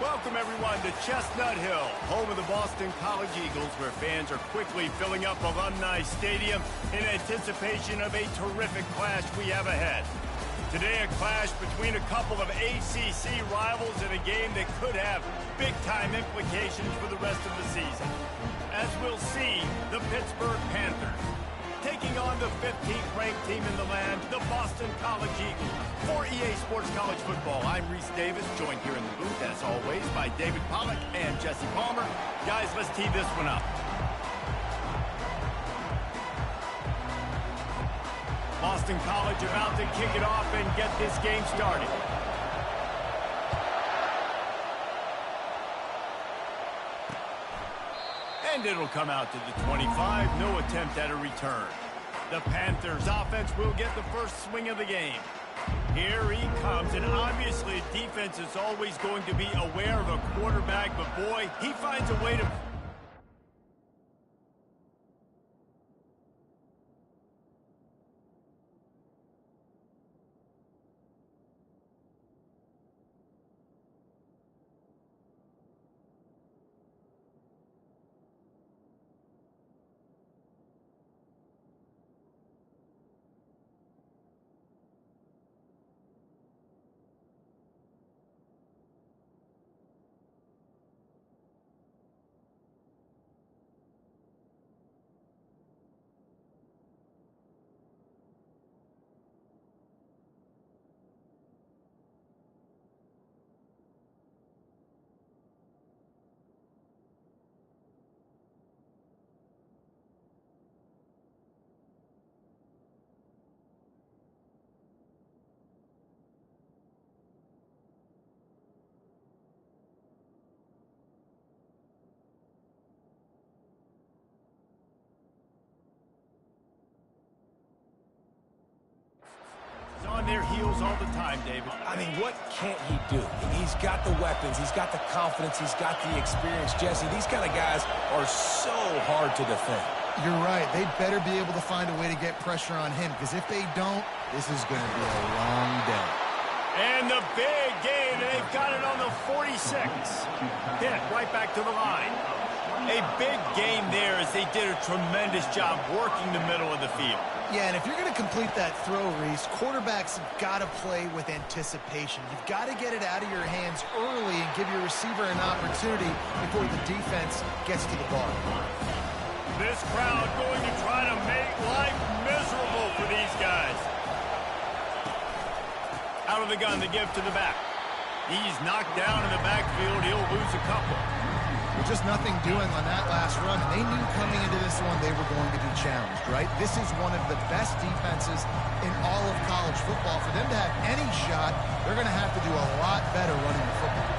Welcome, everyone, to Chestnut Hill, home of the Boston College Eagles, where fans are quickly filling up Alumni Stadium in anticipation of a terrific clash we have ahead. Today, a clash between a couple of ACC rivals in a game that could have big-time implications for the rest of the season. As we'll see, the Pittsburgh Panthers taking on the 15th ranked team in the land, the Boston College Eagles. For EA Sports College Football, I'm Reese Davis, joined here in the booth, as always, by David Pollack and Jesse Palmer. Guys, let's tee this one up. Boston College about to kick it off and get this game started. And it'll come out to the 25. No attempt at a return. The Panthers offense will get the first swing of the game. Here he comes, and obviously defense is always going to be aware of a quarterback, but boy, he finds a way to... on their heels all the time, David. I mean, what can't he do? He's got the weapons, he's got the confidence, he's got the experience. Jesse, these kind of guys are so hard to defend. You're right. They better be able to find a way to get pressure on him, because if they don't, this is going to be a long day. And the big game, they've got it on the 46. Pitt right back to the line. A big game there as they did a tremendous job working the middle of the field. Yeah, and if you're going to complete that throw, Reese, quarterbacks have got to play with anticipation. You've got to get it out of your hands early and give your receiver an opportunity before the defense gets to the ball. This crowd going to try to make life miserable for these guys. Out of the gun, the give to the back. He's knocked down in the backfield. He'll lose a couple. With just nothing doing on that last run, and they knew coming into this one they were going to be challenged, right? This is one of the best defenses in all of college football. For them to have any shot, they're going to have to do a lot better running the football.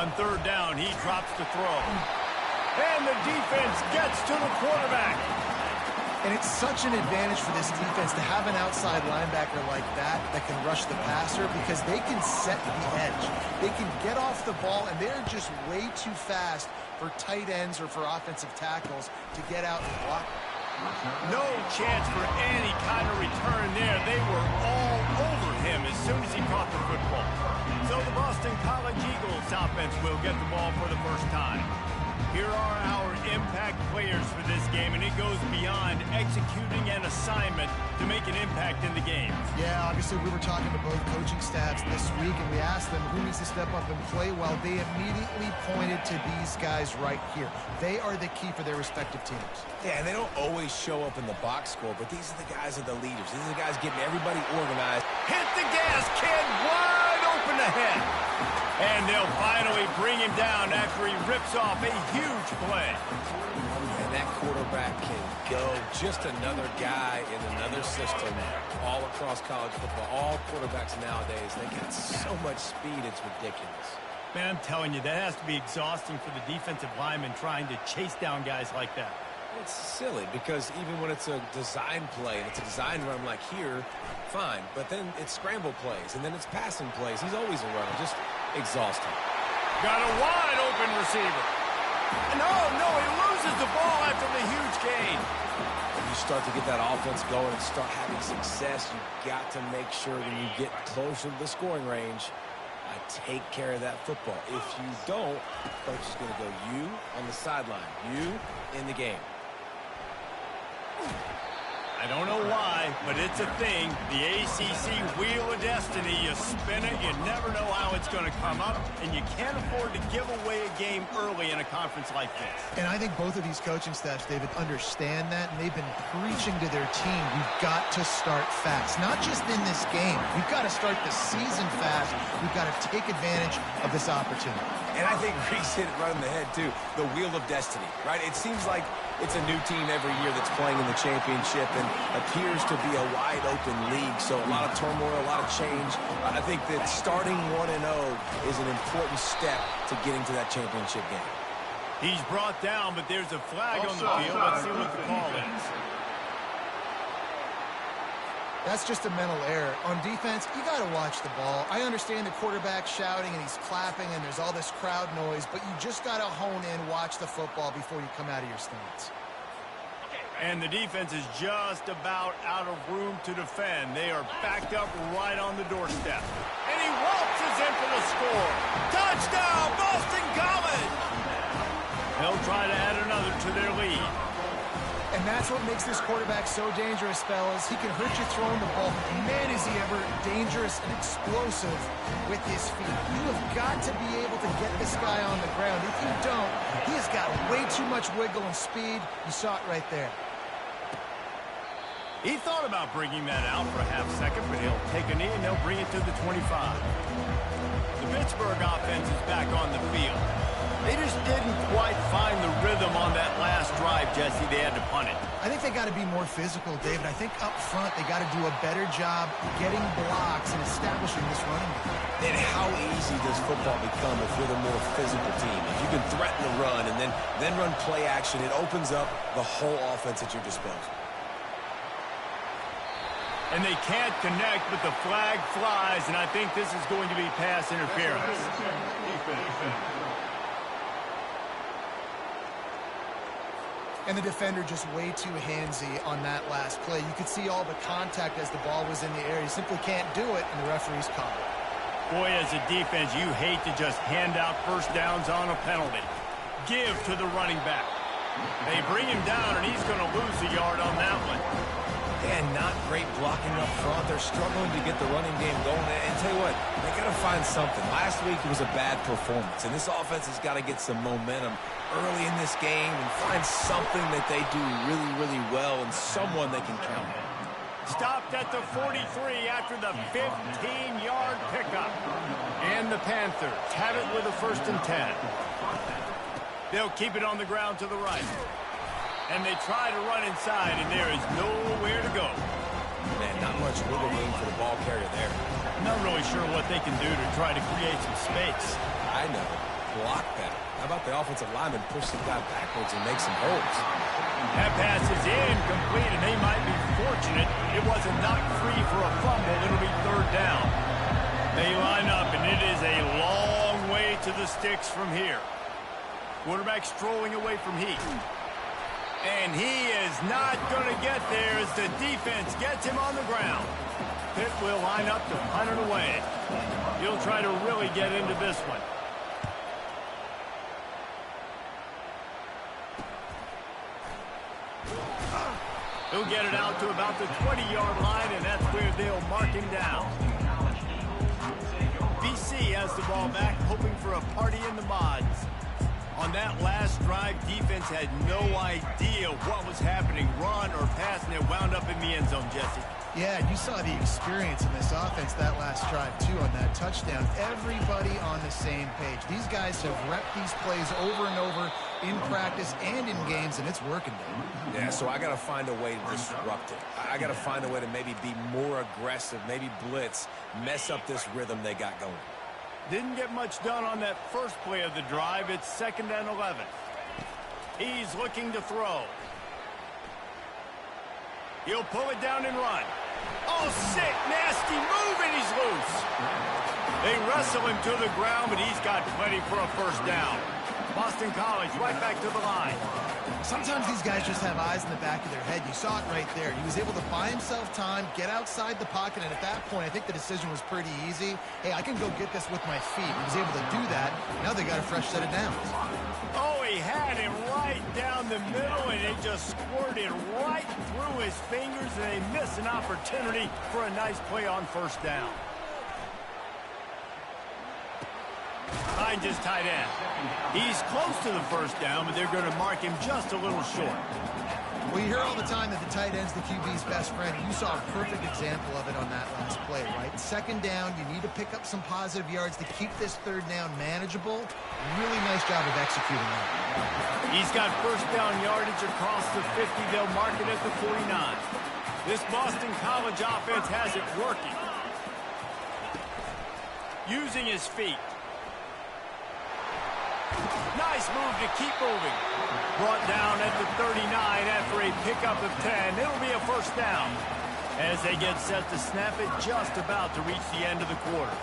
On third down, he drops the throw. And the defense gets to the quarterback. And it's such an advantage for this defense to have an outside linebacker like that can rush the passer, because they can set the edge. They can get off the ball, and they're just way too fast for tight ends or for offensive tackles to get out and block. No chance for any kind of return there. They were all over him as soon as he caught the football. So the Boston College Eagles offense will get the ball for the first time. Here are our impact players for this game, and it goes beyond executing an assignment to make an impact in the game. Yeah, obviously we were talking to both coaching staffs this week, and we asked them who needs to step up and play well. They immediately pointed to these guys right here. They are the key for their respective teams. Yeah, and they don't always show up in the box score, but these are the guys that are the leaders. These are the guys getting everybody organized. Hit the gas, kid, wide open ahead. And they'll finally bring him down after he rips off a huge play. And that quarterback can go. Just another guy in another system all across college football. All quarterbacks nowadays, they got so much speed, it's ridiculous. Man, I'm telling you, that has to be exhausting for the defensive lineman trying to chase down guys like that. It's silly, because even when it's a design play and it's a design run like here, fine. But then it's scramble plays, and then it's passing plays. He's always a runner. Just exhausting. Got a wide open receiver. No, he loses the ball after short of the huge gain. When you start to get that offense going and start having success, you've got to make sure when you get closer to the scoring range, take care of that football. If you don't, coach is going to go you on the sideline, you in the game. I don't know why, but it's a thing. The ACC Wheel of Destiny, you spin it, you never know how it's going to come up, and you can't afford to give away a game early in a conference like this. And I think both of these coaching staffs, David, understand that, and they've been preaching to their team, we've got to start fast. Not just in this game. We've got to start the season fast. We've got to take advantage of this opportunity. And I think Reese hit it right on the head, too. The Wheel of Destiny, right? It seems like it's a new team every year that's playing in the championship and appears to be a wide-open league. So a lot of turmoil, a lot of change. I think that starting 1-0 is an important step to getting to that championship game. He's brought down, but there's a flag on the field. Let's see what the call is. That's just a mental error. On defense, you got to watch the ball. I understand the quarterback shouting and he's clapping and there's all this crowd noise, but you just got to hone in, watch the football before you come out of your stance. And the defense is just about out of room to defend. They are backed up right on the doorstep. And he waltzes in for the score. Touchdown, Boston College! They'll try to add another to their lead. And that's what makes this quarterback so dangerous, fellas. He can hurt you throwing the ball. Man, is he ever dangerous and explosive with his feet. You have got to be able to get this guy on the ground. If you don't, he has got way too much wiggle and speed. You saw it right there. He thought about bringing that out for a half second, but he'll take a knee and they'll bring it to the 25. The Pittsburgh offense is back on the field. They just didn't quite find the rhythm on that last drive, Jesse. They had to punt it. I think they got to be more physical, David. I think up front they got to do a better job getting blocks and establishing this running game. And how easy does football become if you're the more physical team? If you can threaten the run and then run play action, it opens up the whole offense at your disposal. And they can't connect, but the flag flies, and I think this is going to be pass interference. And the defender just way too handsy on that last play. You could see all the contact as the ball was in the air. You simply can't do it, and the referee's caught it. Boy, as a defense, you hate to just hand out first downs on a penalty. Give to the running back. They bring him down, and he's going to lose a yard on that one. And not great blocking up front. They're struggling to get the running game going. And tell you what, they got to find something. Last week it was a bad performance, and this offense has got to get some momentum early in this game and find something that they do really, really well and someone they can count on. Stopped at the 43 after the 15-yard pickup. And the Panthers have it with a 1st and 10. They'll keep it on the ground to the right. And they try to run inside, and there is nowhere to go. Man, not much wiggle room for the ball carrier there. I'm not really sure what they can do to try to create some space. I know. Block that. How about the offensive lineman push the guy backwards and make some holes? That pass is incomplete, and they might be fortunate it wasn't knocked free for a fumble. It'll be 3rd down. They line up, and it is a long way to the sticks from here. Quarterback strolling away from Heat. And he is not going to get there as the defense gets him on the ground. Pitt will line up to punt it away. He'll try to really get into this one. He'll get it out to about the 20-yard line, and that's where they'll mark him down. BC has the ball back, hoping for a party in the mods. On that last drive, defense had no idea what was happening, run or pass, and it wound up in the end zone, Jesse. Yeah, you saw the experience in this offense that last drive, too, on that touchdown. Everybody on the same page. These guys have repped these plays over and over in practice and in games, and it's working, dude. Yeah, so I got to find a way to disrupt it. I got to find a way to maybe be more aggressive, maybe blitz, mess up this rhythm they got going. Didn't get much done on that first play of the drive. It's 2nd and 11. He's looking to throw. He'll pull it down and run. Oh, sick, nasty move, and he's loose. They wrestle him to the ground, but he's got plenty for a 1st down. Boston College right back to the line. Sometimes these guys just have eyes in the back of their head. You saw it right there. He was able to buy himself time, get outside the pocket, and at that point, I think the decision was pretty easy. Hey, I can go get this with my feet. He was able to do that. Now they got a fresh set of downs. Oh, he had it right down the middle, and it just squirted right through his fingers, and they missed an opportunity for a nice play on first down. Finds his tight end. He's close to the first down, but they're going to mark him just a little short. We hear all the time that the tight end's the QB's best friend. You saw a perfect example of it on that last play, right? Second down, you need to pick up some positive yards to keep this third down manageable. Really nice job of executing that. He's got first down yardage across the 50. They'll mark it at the 49. This Boston College offense has it working. Using his feet. Nice move to keep moving. Brought down at the 39 after a pickup of 10. It'll be a first down as they get set to snap it just about to reach the end of the quarter.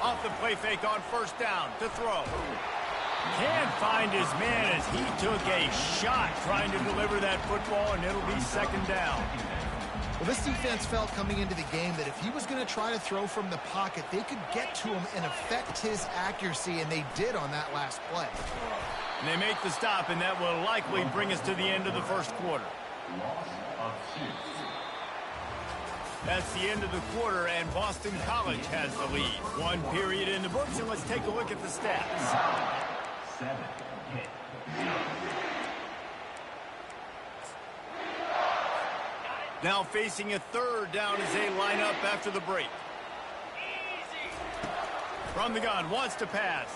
Off the play fake on first down to throw. Can't find his man as he took a shot trying to deliver that football, and it'll be second down. Well, this defense felt coming into the game that if he was going to try to throw from the pocket, they could get to him and affect his accuracy, and they did on that last play. And they make the stop, and that will likely bring us to the end of the first quarter. That's the end of the quarter, and Boston College has the lead. One period in the books, and let's take a look at the stats. 7 hit. Now facing a third down as they line up after the break. From the gun, wants to pass.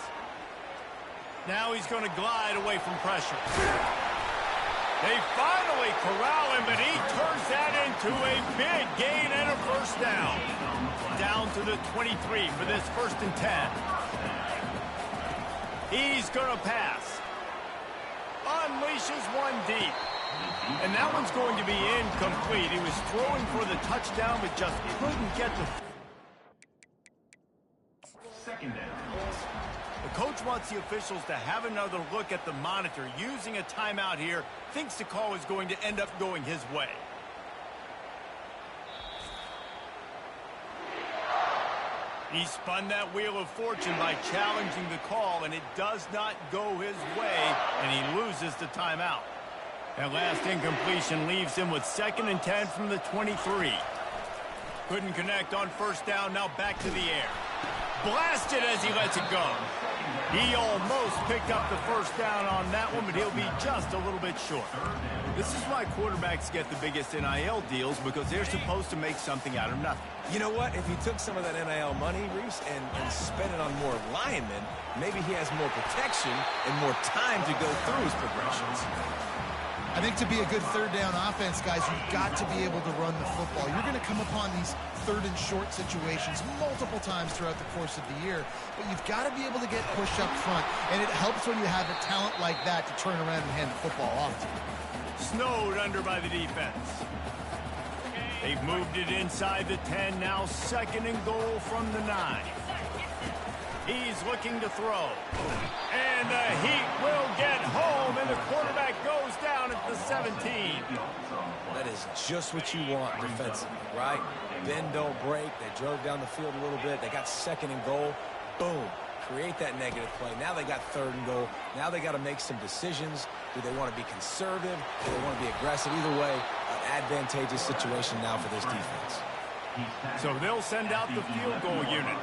Now he's going to glide away from pressure. They finally corral him, but he turns that into a big gain and a first down. Down to the 23 for this 1st and 10. He's going to pass. Unleashes one deep. And that one's going to be incomplete. He was throwing for the touchdown, but just couldn't get the... Second down. The coach wants the officials to have another look at the monitor. Using a timeout here, thinks the call is going to end up going his way. He spun that wheel of fortune by challenging the call, and it does not go his way, and he loses the timeout. That last incompletion leaves him with 2nd and 10 from the 23. Couldn't connect on first down, now back to the air. Blasted as he lets it go. He almost picked up the first down on that one, but he'll be just a little bit short. This is why quarterbacks get the biggest NIL deals, because they're supposed to make something out of nothing. You know what? If he took some of that NIL money, Reese, and spent it on more linemen, maybe he has more protection and more time to go through his progressions. I think to be a good third down offense, guys, you've got to be able to run the football. You're going to come upon these third and short situations multiple times throughout the course of the year, but you've got to be able to get push up front, and it helps when you have a talent like that to turn around and hand the football off to you. Snowed under by the defense. They've moved it inside the 10, now 2nd and goal from the 9. He's looking to throw. And the Heat will get home, and the quarterback goes down at the 17. That is just what you want defensively, right? Bend, don't break. They drove down the field a little bit. They got 2nd and goal. Boom. Create that negative play. Now they got 3rd and goal. Now they got to make some decisions. Do they want to be conservative? Do they want to be aggressive? Either way, an advantageous situation now for this defense. So they'll send out the field goal unit.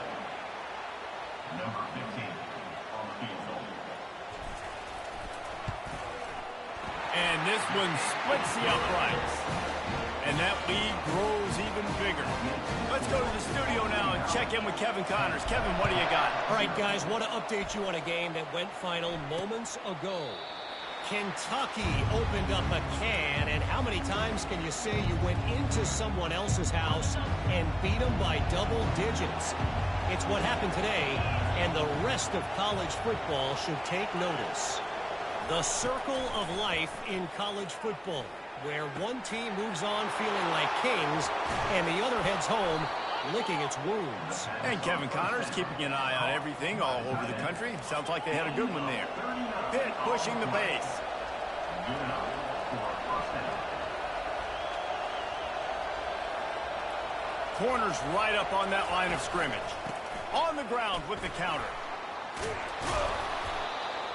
Number 15 on the field goal. And this one splits the uprights. And that lead grows even bigger. Let's go to the studio now and check in with Kevin Connors. Kevin, what do you got? All right, guys, want to update you on a game that went final moments ago. Kentucky opened up a can, and how many times can you say you went into someone else's house and beat them by double digits? It's what happened today, and the rest of college football should take notice. The circle of life in college football, where one team moves on feeling like kings and the other heads home licking its wounds. And Kevin Connors keeping an eye on everything all over the country. Sounds like they had a good one there. Pitt pushing the base. Good enough for first down. Corners right up on that line of scrimmage. On the ground with the counter.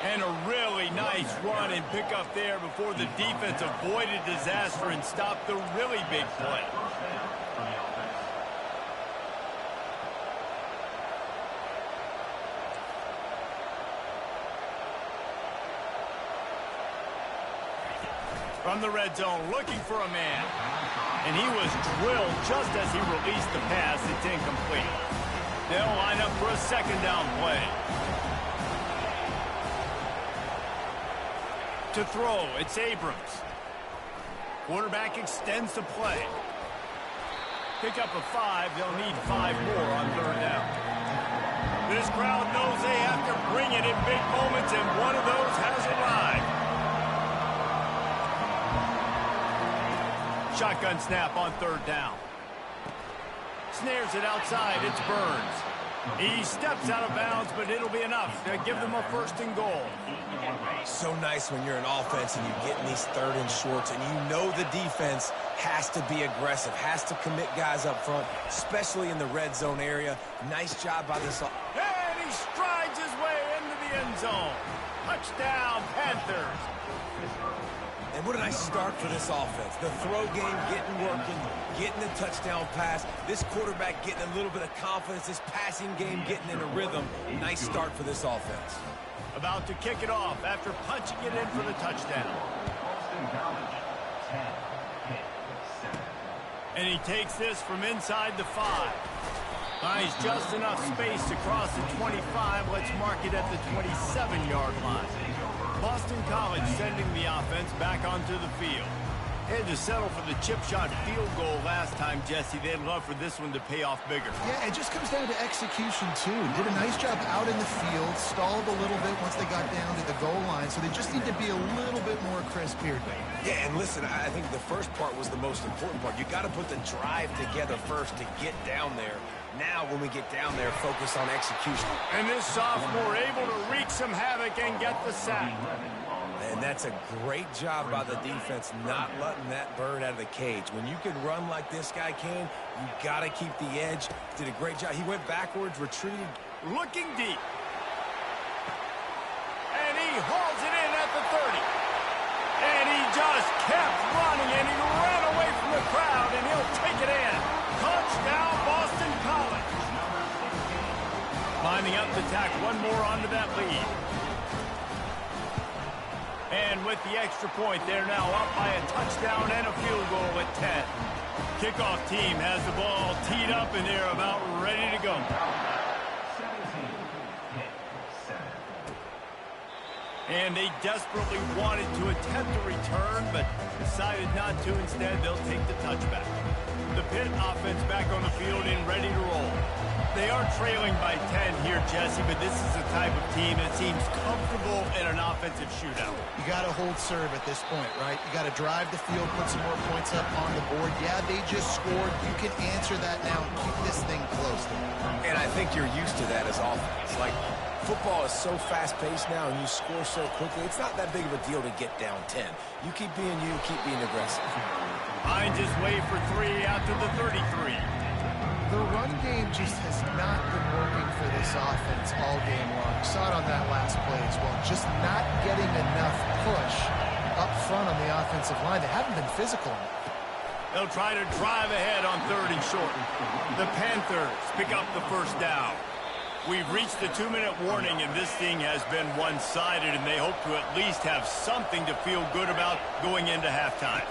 And a really nice run and pickup there before the defense avoided disaster and stopped the really big play. First down for the offense. From the red zone, looking for a man. And he was drilled just as he released the pass. It's incomplete. They'll line up for a second down play. To throw, it's Abrams. Quarterback extends the play. Pick up a 5. They'll need 5 more on third down. This crowd knows they have to bring it in big moments, and one of those has arrived. Shotgun snap on third down. Snares it outside. It's Burns. He steps out of bounds, but it'll be enough to give them a first and goal. So nice when you're an offense and you get in these third and shorts and you know the defense has to be aggressive, has to commit guys up front, especially in the red zone area. Nice job by this. And he strides his way into the end zone. Touchdown, Panthers. And what a nice start for this offense. The throw game getting working, getting the touchdown pass. This quarterback getting a little bit of confidence. This passing game getting in a rhythm. Nice start for this offense. About to kick it off after punching it in for the touchdown. Boston College, 10, Pitt, 7. And he takes this from inside the 5. Finds just enough space to cross the 25. Let's mark it at the 27-yard line. Boston College sending the offense back onto the field. Had to settle for the chip shot field goal last time, Jesse. They'd love for this one to pay off bigger. Yeah, it just comes down to execution, too. Did a nice job out in the field, stalled a little bit once they got down to the goal line, so they just need to be a little bit more crisp here. Yeah, and listen, I think the first part was the most important part. You got to put the drive together first to get down there. Now, when we get down there, focus on execution. And this sophomore able to wreak some havoc and get the sack. And that's a great job by the defense not letting that bird out of the cage. When you can run like this guy can, you got to keep the edge. Did a great job. He went backwards, retreated. Looking deep. And he hauls it in at the 30. And he just kept running, and he ran away from the crowd, and he'll take it in. Touchdown, Boston College. Lining up to tack one more onto that lead. And with the extra point, they're now up by a touchdown and a field goal at 10. Kickoff team has the ball teed up, and they're about ready to go. 17, Pitt, 7. And they desperately wanted to attempt a return, but decided not to. Instead, they'll take the touchback. The Pitt offense back on the field and ready to roll. They are trailing by 10 here, Jesse, but this is the type of team that seems comfortable in an offensive shootout. You got to hold serve at this point, right? You got to drive the field, put some more points up on the board. Yeah, they just scored. You can answer that now and keep this thing close. And I think you're used to that as offense. Like, football is so fast-paced now, and you score so quickly. It's not that big of a deal to get down 10. You keep being you, keep being aggressive. Finds his way for 3 after the 33. The run game just has not been working for this offense all game long. You saw it on that last play as well. Just not getting enough push up front on the offensive line. They haven't been physical enough. They'll try to drive ahead on 3rd and short. The Panthers pick up the first down. We've reached the 2-minute warning, and this thing has been one-sided, and they hope to at least have something to feel good about going into halftime.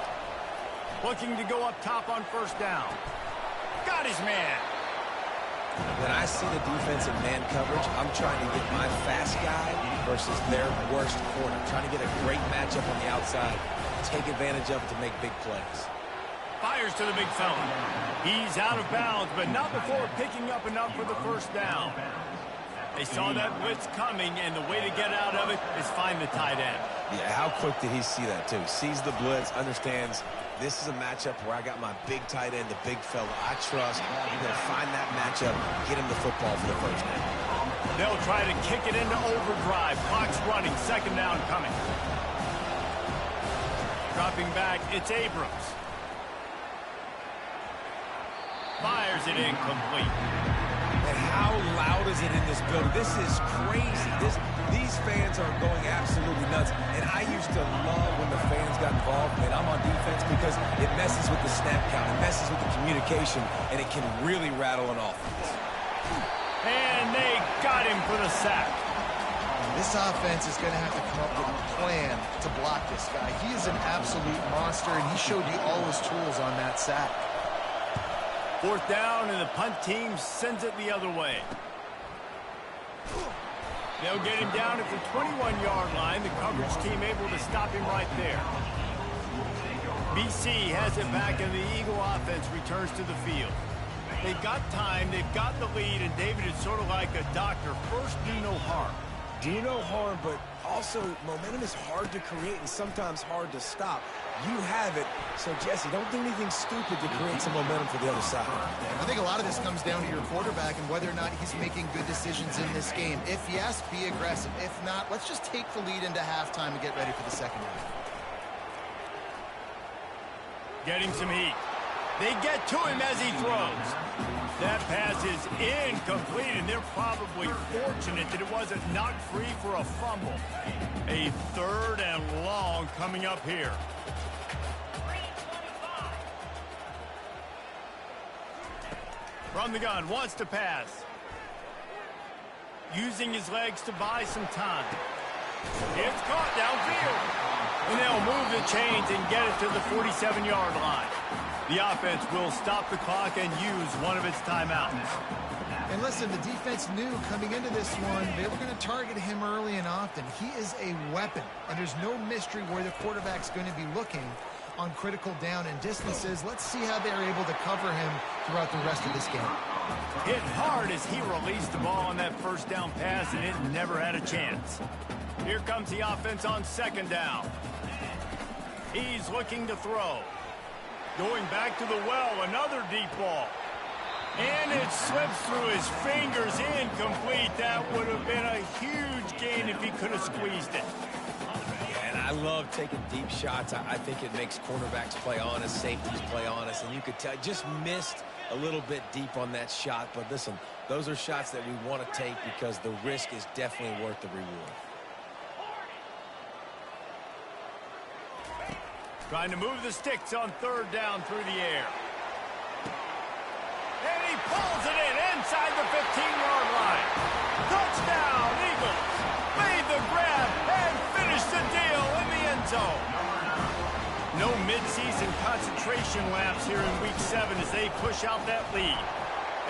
Looking to go up top on 1st down. Got his man. When I see the defensive man coverage, I'm trying to get my fast guy versus their worst corner. Trying to get a great matchup on the outside, take advantage of it to make big plays. Fires to the big fella. He's out of bounds, but not before picking up enough for the 1st down. They saw that blitz coming, and the way to get out of it is find the tight end. Yeah, how quick did he see that, too? Sees the blitz, understands this is a matchup where I got my big tight end, the big fella I trust. I'm going to find that matchup, get him the football for the first down. They'll try to kick it into overdrive. Clock's running. Second down coming. Dropping back, it's Abrams. Fires it incomplete. And how loud is it in this building? This is crazy. These fans are going absolutely nuts. And I used to love when the fans got involved, and I'm on defense because it messes with the snap count. It messes with the communication, and it can really rattle an offense. And they got him for the sack. This offense is going to have to come up with a plan to block this guy. He is an absolute monster, and he showed you all his tools on that sack. Fourth down, and the punt team sends it the other way. They'll get him down at the 21-yard line. The coverage team able to stop him right there. BC has it back, and the Eagle offense returns to the field. They've got time, they've got the lead, and David is sort of like a doctor. First, do no harm. Do no harm, but also momentum is hard to create and sometimes hard to stop. You have it, so Jesse, don't do anything stupid to create some momentum for the other side. I think a lot of this comes down to your quarterback and whether or not he's making good decisions in this game. If yes, be aggressive. If not, let's just take the lead into halftime and get ready for the second half. Getting some heat. They get to him as he throws. That pass is incomplete, and they're probably fortunate that it wasn't knocked free for a fumble. A third and long coming up here. From the gun, wants to pass. Using his legs to buy some time. It's caught downfield. And they'll move the chains and get it to the 47-yard line. The offense will stop the clock and use one of its timeouts. And listen, the defense knew coming into this one, they were going to target him early and often. He is a weapon, and there's no mystery where the quarterback's going to be looking on critical down and distances. Let's see how they're able to cover him throughout the rest of this game. Hit hard as he released the ball on that first down pass, and it never had a chance. Here comes the offense on second down. He's looking to throw. Going back to the well, another deep ball. And it slips through his fingers, incomplete. That would have been a huge gain if he could have squeezed it. And I love taking deep shots. I think it makes cornerbacks play honest, safeties play honest, and you could tell just missed a little bit deep on that shot. But listen, those are shots that we want to take because the risk is definitely worth the reward. Trying to move the sticks on third down through the air. And he pulls it in inside the 15-yard line. Touchdown, Eagles. Made the grab and finished the deal in the end zone. No midseason concentration laps here in Week 7 as they push out that lead.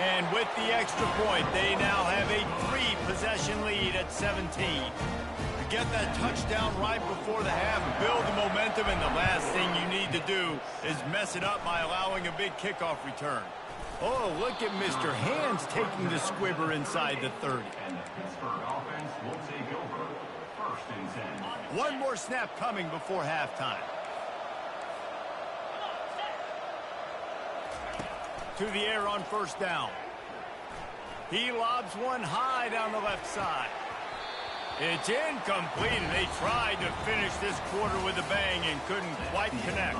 And with the extra point, they now have a 3-possession lead at 17. Get that touchdown right before the half, build the momentum, and the last thing you need to do is mess it up by allowing a big kickoff return. Oh, look at Mr. Hands taking the squibber inside the 30. And the Pittsburgh offense will take over. First and 10. One more snap coming before halftime. To the air on first down. He lobs one high down the left side. It's incomplete, and they tried to finish this quarter with a bang and couldn't quite connect.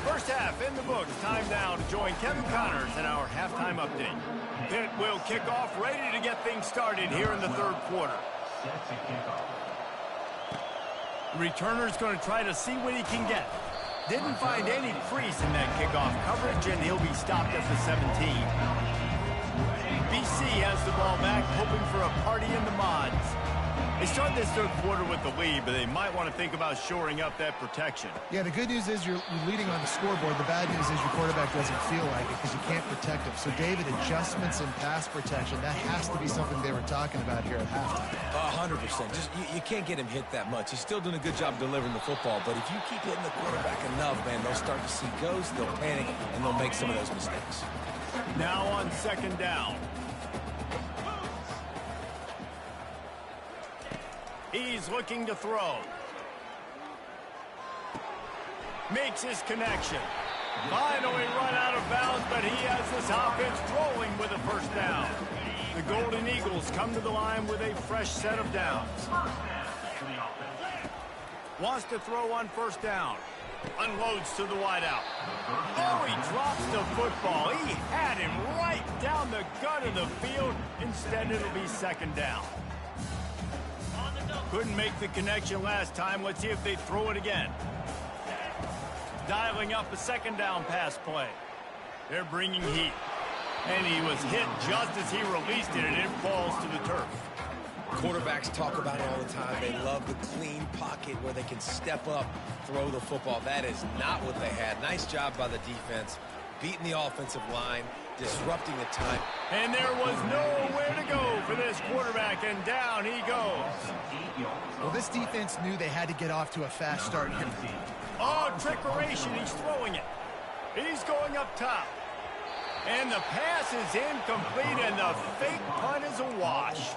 First half in the books. Time now to join Kevin Connors in our halftime update. Pitt will kick off, ready to get things started here in the third quarter. Set to kick off. The returner's going to try to see what he can get. Didn't find any crease in that kickoff coverage, and he'll be stopped at the 17. BC has the ball back, hoping for a party in the mods. They start this third quarter with the lead, but they might want to think about shoring up that protection. Yeah, the good news is you're leading on the scoreboard. The bad news is your quarterback doesn't feel like it because you can't protect him. So, David, adjustments in pass protection, that has to be something they were talking about here at halftime. 100%. Just you can't get him hit that much. He's still doing a good job delivering the football, but if you keep hitting the quarterback enough, man, they'll start to see ghosts, they'll panic, and they'll make some of those mistakes. Now on second down. He's looking to throw. Makes his connection. Finally run out of bounds, but he has this offense rolling with a first down. The Golden Eagles come to the line with a fresh set of downs. Wants to throw on first down. Unloads to the wideout. Oh, he drops the football. He had him right down the gut of the field. Instead, it'll be second down. Couldn't make the connection last time. Let's see if they throw it again. Dialing up a second down pass play. They're bringing heat. And he was hit just as he released it, and it falls to the turf. Quarterbacks talk about it all the time. They love the clean pocket where they can step up, throw the football. That is not what they had. Nice job by the defense, beating the offensive line, disrupting the time. And there was nowhere to go for this quarterback, and down he goes. Well, this defense knew they had to get off to a fast start here. Oh, trickeration. He's throwing it. He's going up top. And the pass is incomplete, and the fake punt is a wash.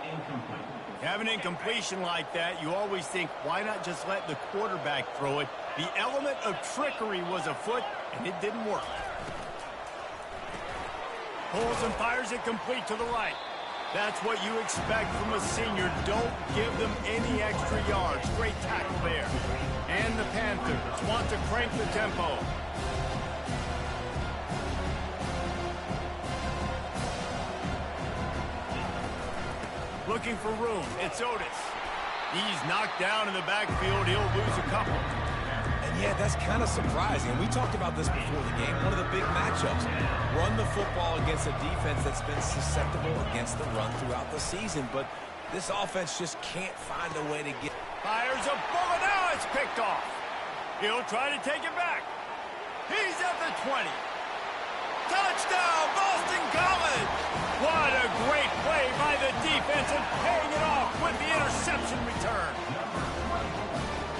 Have an incompletion like that, you always think, why not just let the quarterback throw it? The element of trickery was afoot, and it didn't work. Pulls and fires it complete to the right. That's what you expect from a senior. Don't give them any extra yards. Great tackle there. And the Panthers want to crank the tempo. Looking for room. It's Otis. He's knocked down in the backfield. He'll lose a couple. And yeah, that's kind of surprising. We talked about this before the game. One of the big matchups. Run the football against a defense that's been susceptible against the run throughout the season. But this offense just can't find a way to get... Fires a bullet. Now it's picked off. He'll try to take it back. He's at the 20. Touchdown, Boston College! What a great play by the defense and paying it off with the interception return.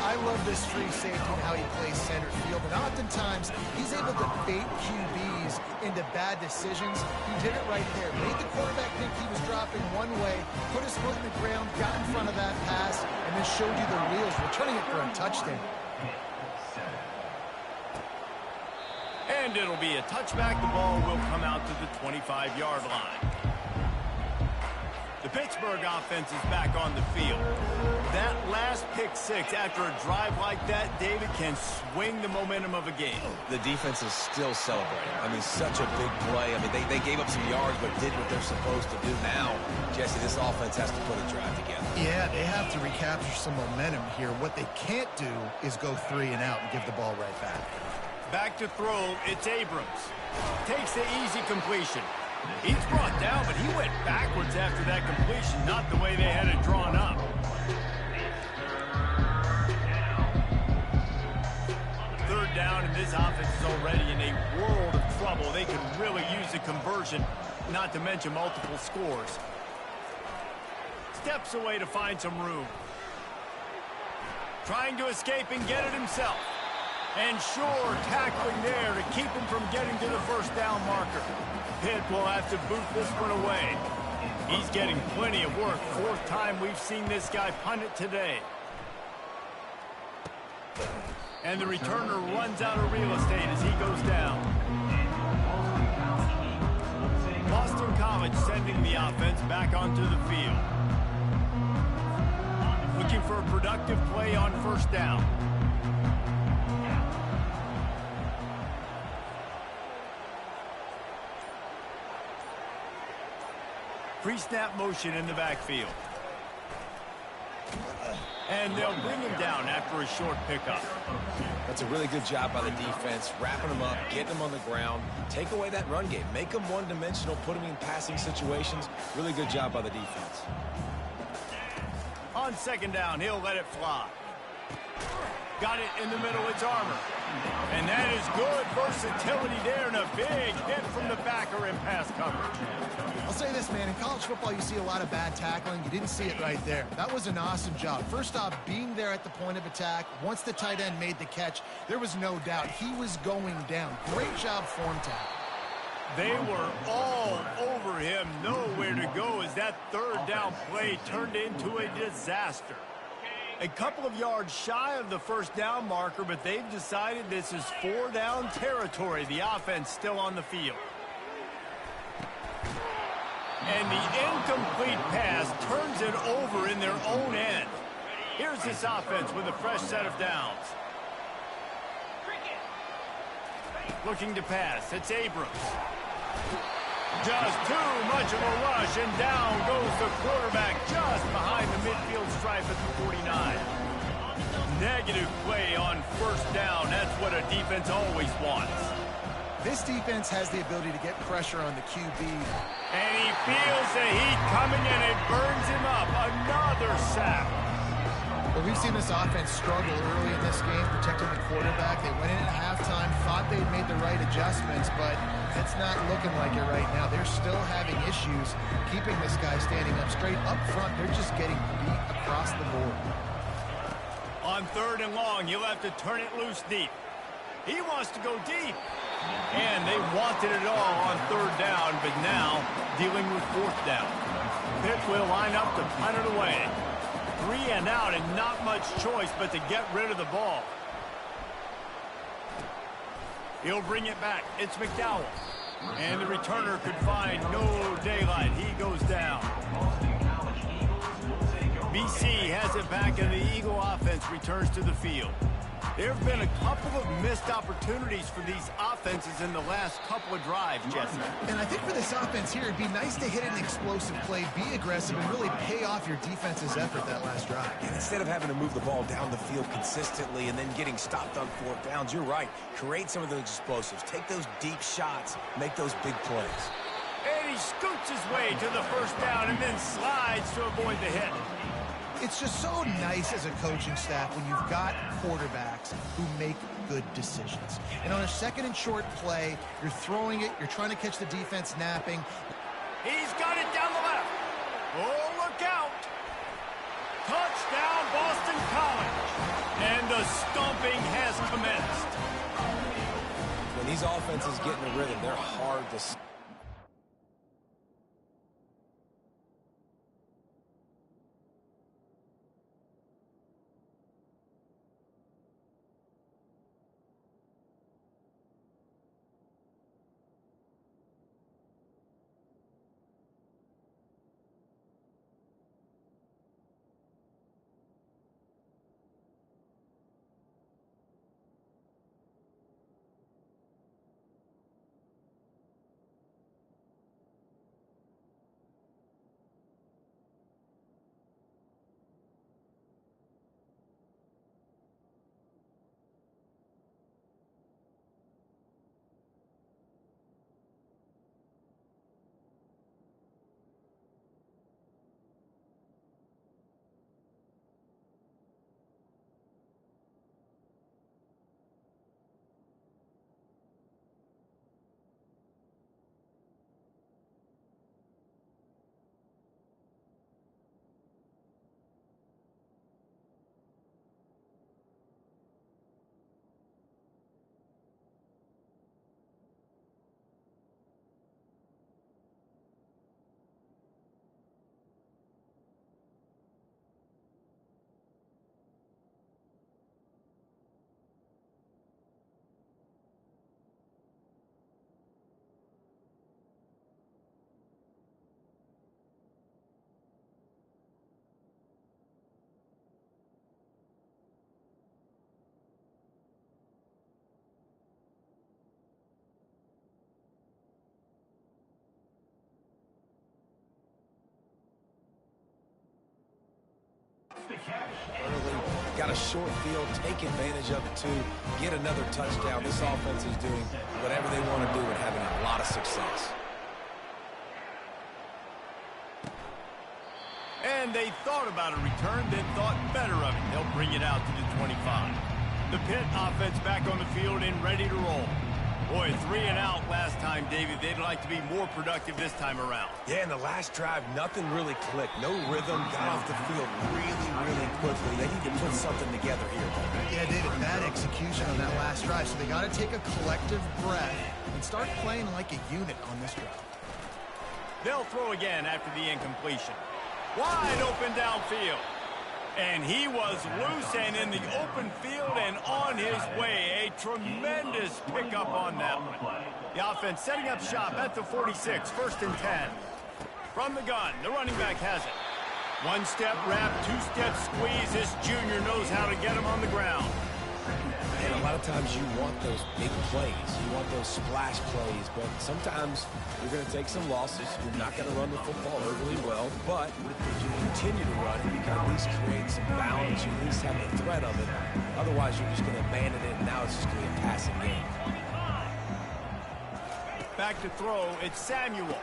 I love this free safety and how he plays center field, and oftentimes he's able to bait QBs into bad decisions. He did it right there. Made the quarterback think he was dropping one way, put his foot in the ground, got in front of that pass, and then showed you the wheels, returning it for a touchdown. And it'll be a touchback. The ball will come out to the 25-yard line. The Pittsburgh offense is back on the field. That last pick six after a drive like that, David, can swing the momentum of a game. The defense is still celebrating. I mean, such a big play. I mean, they gave up some yards but did what they're supposed to do. Now, Jesse, this offense has to put a drive together. Yeah, they have to recapture some momentum here. What they can't do is go 3 and out and give the ball right back. Back to throw, it's Abrams. Takes the easy completion. He's brought down, but he went backwards after that completion, not the way they had it drawn up. Third down, and this offense is already in a world of trouble. They could really use a conversion, not to mention multiple scores. Steps away to find some room. Trying to escape and get it himself. And sure, tackling there to keep him from getting to the first down marker. Pitt will have to boot this one away. He's getting plenty of work. 4th time we've seen this guy punt it today. And the returner runs out of real estate as he goes down. Boston College sending the offense back onto the field. Looking for a productive play on first down. Pre-snap motion in the backfield. And they'll bring him down after a short pickup. That's a really good job by the defense, wrapping him up, getting him on the ground, take away that run game, make him one-dimensional, put him in passing situations. Really good job by the defense. On second down, he'll let it fly. Got it in the middle, it's Armour. And that is good versatility there, and a big hit from the backer in pass coverage. I'll say this, man, in college football you see a lot of bad tackling. You didn't see it right there. That was an awesome job. First off, being there at the point of attack. Once the tight end made the catch, there was no doubt he was going down. Great job form tackle. They were all over him. Nowhere to go as that third down play turned into a disaster. A couple of yards shy of the first down marker, but they've decided this is 4-down territory. The offense still on the field. And the incomplete pass turns it over in their own end. Here's this offense with a fresh set of downs. Looking to pass. It's Abrams. Just too much of a rush, and down goes the quarterback just behind the midfield stripe at the 49. Negative play on first down. That's what a defense always wants. This defense has the ability to get pressure on the QB. And he feels the heat coming, and it burns him up. Another sack. Well, we've seen this offense struggle early in this game, protecting the quarterback. They went in at halftime, thought they'd made the right adjustments, but it's not looking like it right now. They're still having issues keeping this guy standing up straight. Up front, they're just getting beat across the board. On 3rd and long, he'll have to turn it loose deep. He wants to go deep. And they wanted it all on 3rd down, but now dealing with 4th down. Pitt will line up to punt it away. 3 and out, and not much choice but to get rid of the ball. He'll bring it back. It's McDowell. And the returner could find no daylight. He goes down. BC has it back, and the Eagle offense returns to the field. There have been a couple of missed opportunities for these offenses in the last couple of drives, Jesse. And I think for this offense here, it'd be nice to hit an explosive play, be aggressive, and really pay off your defense's effort that last drive. And instead of having to move the ball down the field consistently and then getting stopped on 4th downs, you're right. Create some of those explosives. Take those deep shots. Make those big plays. And he scoots his way to the first down and then slides to avoid the hit. It's just so nice as a coaching staff when you've got quarterbacks who make good decisions. And on a 2nd and short play, you're throwing it, you're trying to catch the defense napping. He's got it down the left. Oh, look out. Touchdown, Boston College. And the stomping has commenced. When these offenses get in a rhythm, they're hard to stop. Early, got a short field, take advantage of it too, get another touchdown. This offense is doing whatever they want to do and having a lot of success. And they thought about a return, then thought better of it. They'll bring it out to the 25. The Pitt offense back on the field and ready to roll. Boy, 3 and out last time, David. They'd like to be more productive this time around. Yeah, in the last drive, nothing really clicked. No rhythm, got off the field really quickly. They need to put something together here. Yeah, David, bad execution on that last drive. So they got to take a collective breath and start playing like a unit on this drive. They'll throw again after the incompletion. Wide open downfield. And he was loose and in the open field and on his way. A tremendous pickup on that one. The offense setting up shop at the 46, 1st and 10. From the gun, the running back has it. One-step wrap, two-step squeeze. This junior knows how to get him on the ground. And a lot of times you want those big plays. You want those splash plays. But sometimes you're going to take some losses. You're not going to run the football overly well. But if you continue to run it, you can at least create some balance. You at least have the threat of it. Otherwise, you're just going to abandon it, and now it's just going to be a passing game. Back to throw, it's Samuel.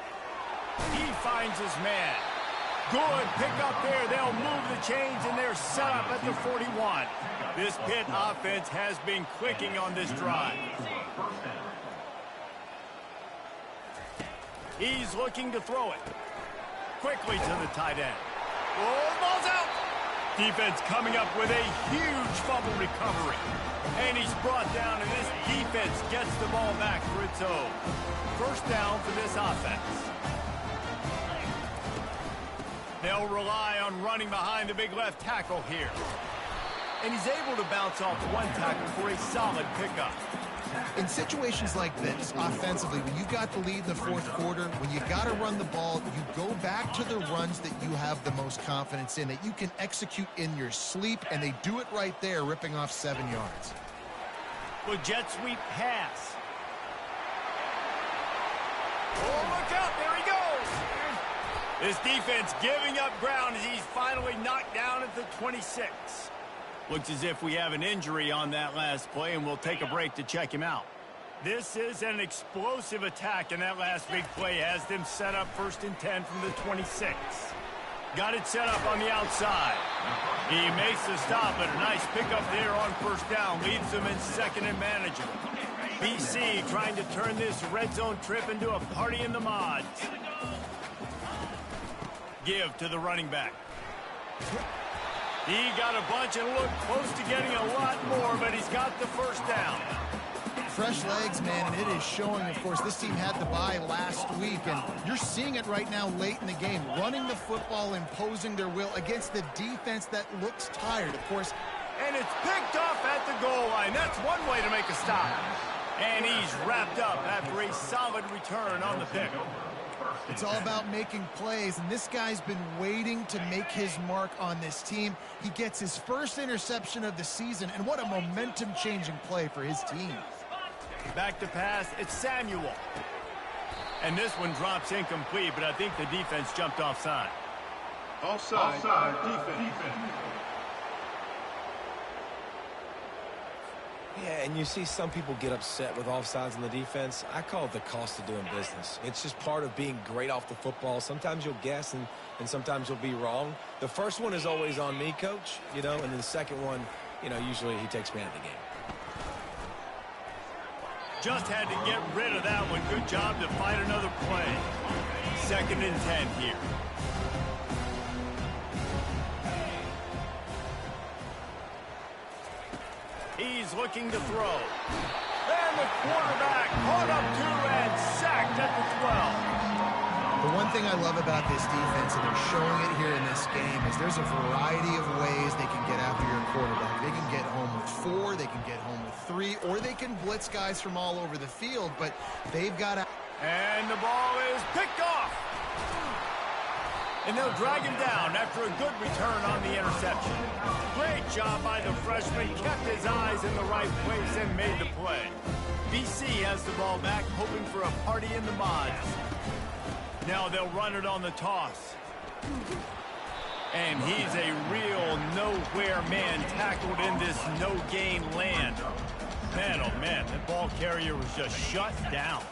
He finds his man. Good pick up there. They'll move the chains, and they're set up at the 41. This Pitt offense has been clicking on this drive. He's looking to throw it. Quickly to the tight end. Oh, ball's out. Defense coming up with a huge fumble recovery. And he's brought down, and this defense gets the ball back for its own. 1st down for this offense. They'll rely on running behind the big left tackle here. And he's able to bounce off one tackle for a solid pickup. In situations like this, offensively, when you got the lead in the 4th quarter, when you got to run the ball, you go back to the runs that you have the most confidence in, that you can execute in your sleep, and they do it right there, ripping off 7 yards. Well, jet sweep pass. Oh, look out, there he goes. This defense giving up ground as he's finally knocked down at the 26. Looks as if we have an injury on that last play, and we'll take a break to check him out. This is an explosive attack, and that last big play has them set up 1st and 10 from the 26. Got it set up on the outside. He makes the stop, but a nice pickup there on 1st down. Leaves them in 2nd and manageable. BC trying to turn this red zone trip into a party in the mods. Give to the running back. He got a bunch and looked close to getting a lot more, but he's got the 1st down. Fresh legs, man, and it is showing. Of course, this team had the bye last week, and you're seeing it right now late in the game. Running the football, imposing their will against the defense that looks tired, of course. And it's picked off at the goal line. That's one way to make a stop. And he's wrapped up after a solid return on the pick. It's all about making plays, and this guy's been waiting to make his mark on this team. He gets his 1st interception of the season, and what a momentum-changing play for his team. Back to pass, it's Samuel. And this one drops incomplete, but I think the defense jumped offside. Offside defense. Yeah, and you see some people get upset with offsides in the defense. I call it the cost of doing business. It's just part of being great off the football. Sometimes you'll guess, and sometimes you'll be wrong. The first one is always on me, Coach, and then the second one, usually he takes me out of the game. Just had to get rid of that one. Good job to find another play. 2nd and 10 here. He's looking to throw. And the quarterback caught up to and sacked at the 12. The one thing I love about this defense, and they're showing it here in this game, is there's a variety of ways they can get after your quarterback. They can get home with 4, they can get home with 3, or they can blitz guys from all over the field, but they've got to... And the ball is picked off. And they'll drag him down after a good return on the interception. Great job by the freshman. Kept his eyes in the right place and made the play. BC has the ball back, hoping for a party in the mods. Now they'll run it on the toss. And he's a real nowhere man tackled in this no-gain land. Man, oh man, the ball carrier was just shut down.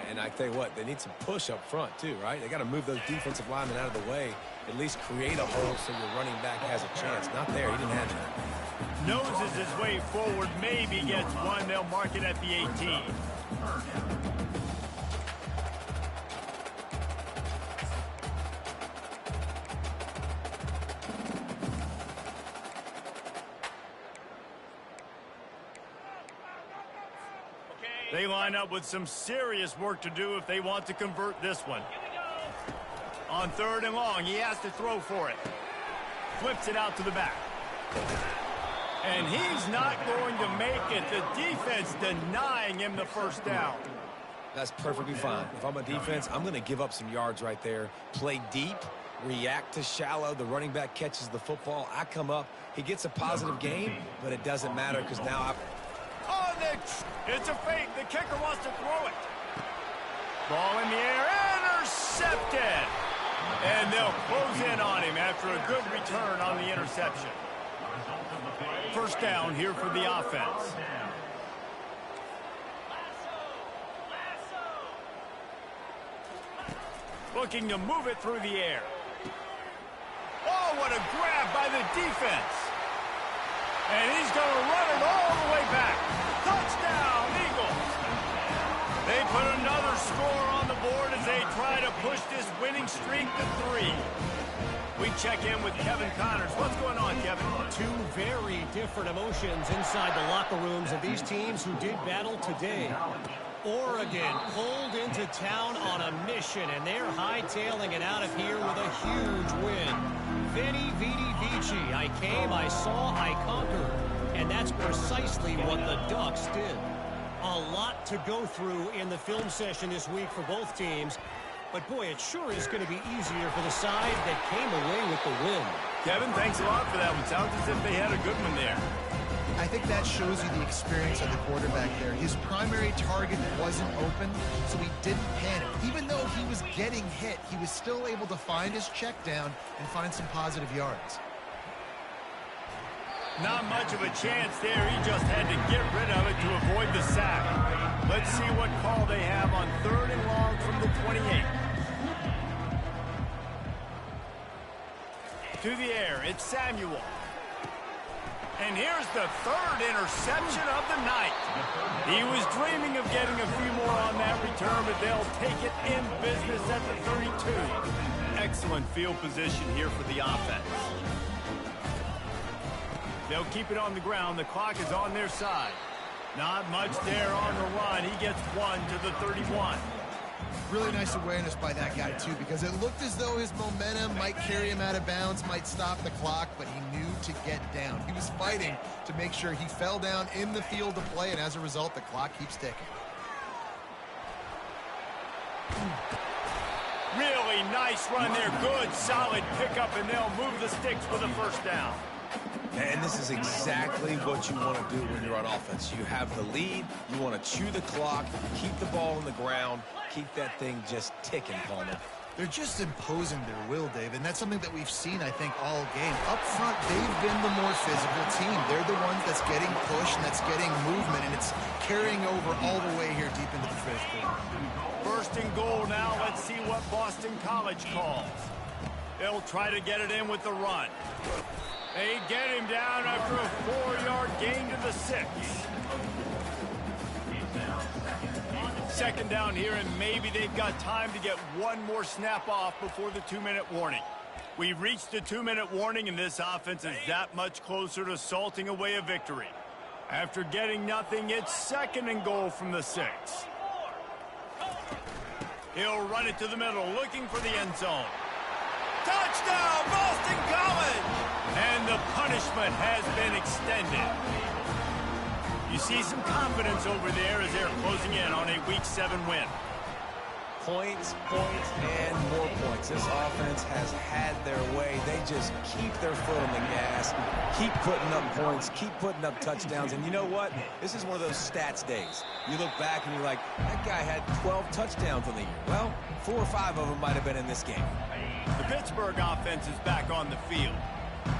And I tell you what, they need some push up front too, right? They got to move those defensive linemen out of the way, at least create a hole so your running back has a chance. Not there, he didn't have it. Noses his way forward, maybe gets one. They'll mark it at the 18. They line up with some serious work to do if they want to convert this one. On 3rd and long, he has to throw for it. Flips it out to the back. And he's not going to make it. The defense denying him the first down. That's perfectly fine. If I'm a defense, I'm going to give up some yards right there. Play deep, react to shallow. The running back catches the football. I come up. He gets a positive gain, but it doesn't matter because now it's a fake. The kicker wants to throw it. Ball in the air, intercepted. And they'll close in on him after a good return on the interception. First down here for the offense. Looking to move it through the air. Oh, what a grab by the defense. And he's going to run it all the way back. Touchdown, Eagles. They put another score on the board as they try to push this winning streak to 3. We check in with Kevin Connors. What's going on, Kevin? Two very different emotions inside the locker rooms of these teams who did battle today. Oregon pulled into town on a mission, and they're hightailing it out of here with a huge win. Veni, vidi, vici. I came, I saw, I conquered. And that's precisely what the Ducks did. A lot to go through in the film session this week for both teams. But, boy, it sure is going to be easier for the side that came away with the win. Kevin, thanks a lot for that one. Sounds as if they had a good one there. I think that shows you the experience of the quarterback there. His primary target wasn't open, so he didn't panic. Even though he was getting hit, he was still able to find his check down and find some positive yards. Not much of a chance there. He just had to get rid of it to avoid the sack. Let's see what call they have on 3rd and long from the 28. To the air, it's Samuel. And here's the 3rd interception of the night. He was dreaming of getting a few more on that return, but they'll take it in business at the 32. Excellent field position here for the offense. They'll keep it on the ground. The clock is on their side. Not much there on the run. He gets 1 to the 31. Really nice awareness by that guy, too, because it looked as though his momentum might carry him out of bounds, might stop the clock, but he knew to get down. He was fighting to make sure he fell down in the field to play, and as a result, the clock keeps ticking. Really nice run there. Good, solid pickup, and they'll move the sticks for the first down. And this is exactly what you want to do when you're on offense. You have the lead. You want to chew the clock, keep the ball on the ground, keep that thing just ticking, Palmer. They're just imposing their will, Dave, and that's something that we've seen, I think, all game. Up front, they've been the more physical team. They're the ones that's getting pushed and that's getting movement, and it's carrying over all the way here deep into the 5th quarter. First and goal now. Let's see what Boston College calls. They'll try to get it in with the run. They get him down after a 4-yard gain to the 6. Second down here, and maybe they've got time to get one more snap off before the 2-minute warning. We've reached the 2-minute warning, and this offense is that much closer to salting away a victory. After getting nothing, it's 2nd and goal from the 6. He'll run it to the middle, looking for the end zone. Touchdown, Boston College! And the punishment has been extended. You see some confidence over there as they're closing in on a Week 7 win. Points, points, and more points. This offense has had their way. They just keep their foot on the gas, keep putting up points, keep putting up touchdowns. And you know what? This is one of those stats days. You look back and you're like, that guy had 12 touchdowns on the year. Well, 4 or 5 of them might have been in this game. The Pittsburgh offense is back on the field.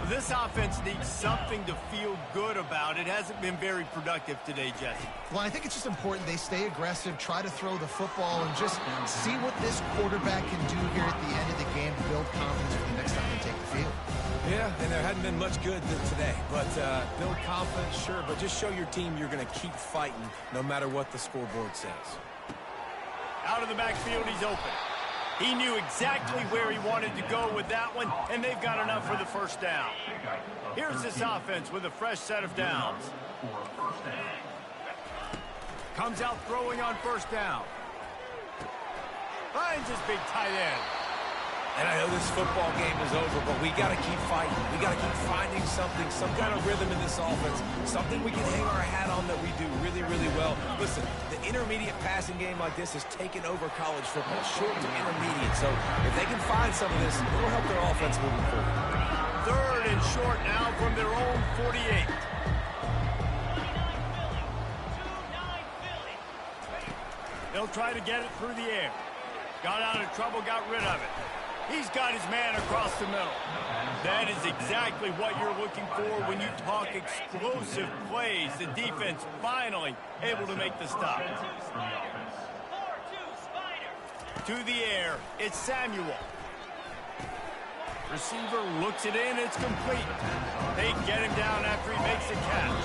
This offense needs something to feel good about. It hasn't been very productive today, Jesse. Well, I think it's just important they stay aggressive, try to throw the football, and just see what this quarterback can do here at the end of the game to build confidence for the next time they take the field. Yeah, and there hadn't been much good today. But build confidence, sure, but just show your team you're going to keep fighting no matter what the scoreboard says. Out of the backfield, he's open. He knew exactly where he wanted to go with that one, and they've got enough for the first down. Here's this offense with a fresh set of downs. Comes out throwing on first down. Finds his big tight end. And I know this football game is over, but we got to keep fighting. We got to keep finding something, some kind of rhythm in this offense, something we can hang our hat on that we do really, really well. Listen, the intermediate passing game like this has taken over college football, short to intermediate. So if they can find some of this, it'll help their offense moving forward. Third and short now from their own 48. They'll try to get it through the air. Got out of trouble, got rid of it. He's got his man across the middle. That is exactly what you're looking for when you talk explosive plays. The defense finally able to make the stop. To the air, it's Samuel. Receiver looks it in, it's complete. They get him down after he makes the catch.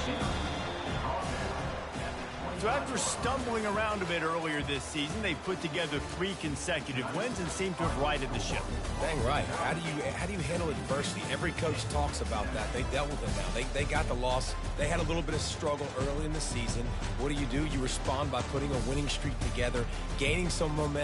So after stumbling around a bit earlier this season, they put together 3 consecutive wins and seem to have righted the ship. Dang right. How do you handle adversity? Every coach talks about that. They dealt with it now. They got the loss. They had a little bit of struggle early in the season. What do? You respond by putting a winning streak together, gaining some momentum.